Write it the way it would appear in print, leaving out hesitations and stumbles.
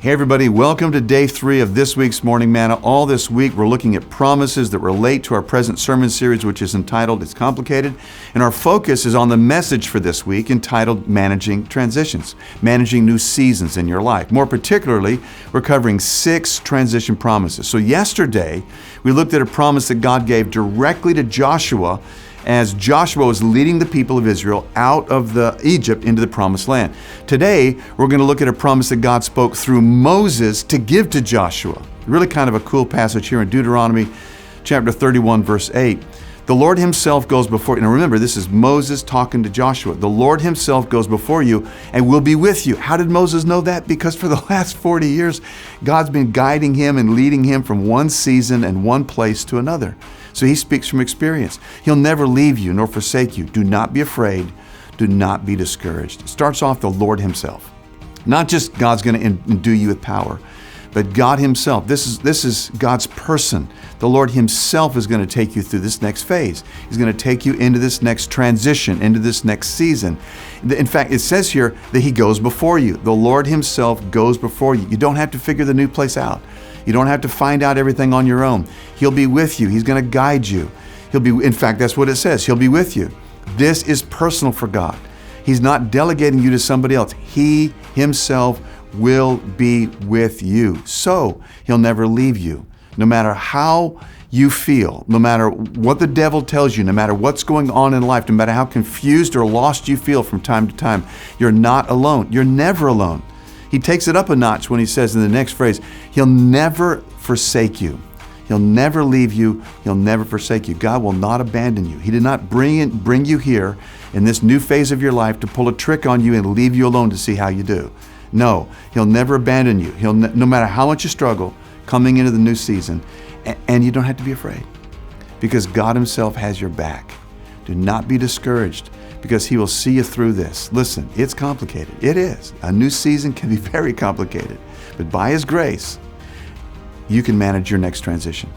Hey everybody, welcome to day 3 of this week's Morning Manna. All this week we're looking at promises that relate to our present sermon series, which is entitled It's Complicated. And our focus is on the message for this week entitled Managing Transitions, Managing New Seasons in Your Life. More particularly, we're covering 6 transition promises. So yesterday, we looked at a promise that God gave directly to Joshua as Joshua was leading the people of Israel out of Egypt into the Promised Land. Today, we're going to look at a promise that God spoke through Moses to give to Joshua. Really kind of a cool passage here in Deuteronomy chapter 31, verse 8. The Lord himself goes before you. Now remember, this is Moses talking to Joshua. The Lord himself goes before you and will be with you. How did Moses know that? Because for the last 40 years, God's been guiding him and leading him from one season and one place to another. So he speaks from experience. He'll never leave you nor forsake you. Do not be afraid. Do not be discouraged. It starts off the Lord himself. Not just God's going to endue you with power, but God himself. This is God's person. The Lord himself is going to take you through this next phase. He's going to take you into this next transition, into this next season. In fact, it says here that he goes before you. The Lord himself goes before you. You don't have to figure the new place out. You don't have to find out everything on your own. He'll be with you. He's going to guide you. In fact, that's what it says. He'll be with you. This is personal for God. He's not delegating you to somebody else. He himself will be with you. So he'll never leave you. No matter how you feel, no matter what the devil tells you, no matter what's going on in life, no matter how confused or lost you feel from time to time, you're not alone. You're never alone. He takes it up a notch when he says in the next phrase, he'll never forsake you. He'll never leave you. He'll never forsake you. God will not abandon you. He did not bring you here in this new phase of your life to pull a trick on you and leave you alone to see how you do. No, he'll never abandon you. No matter how much you struggle coming into the new season, and you don't have to be afraid because God himself has your back. Do not be discouraged, because he will see you through this. Listen, it's complicated. It is. A new season can be very complicated. But by his grace, you can manage your next transition.